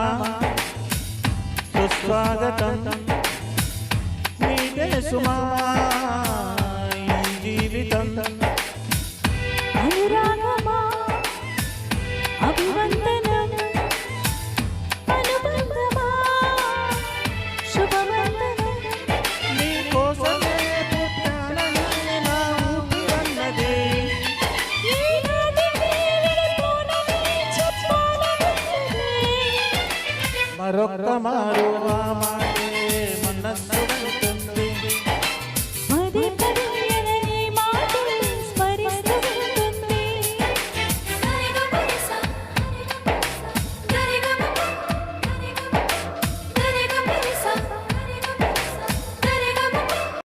ప్రాణమా సుస్వాగతం నీదే సుమా ఈ జీవితం అనురాగమా అభివందనం అనుబంధమా శుభవందనం నీ కోసమే పుట్టానని నా ఊపిరన్నదే ఈనాటికి విడిపోనని చెప్పాలనున్నదే మరొక్క మారు ఆ మాటే మనస్సున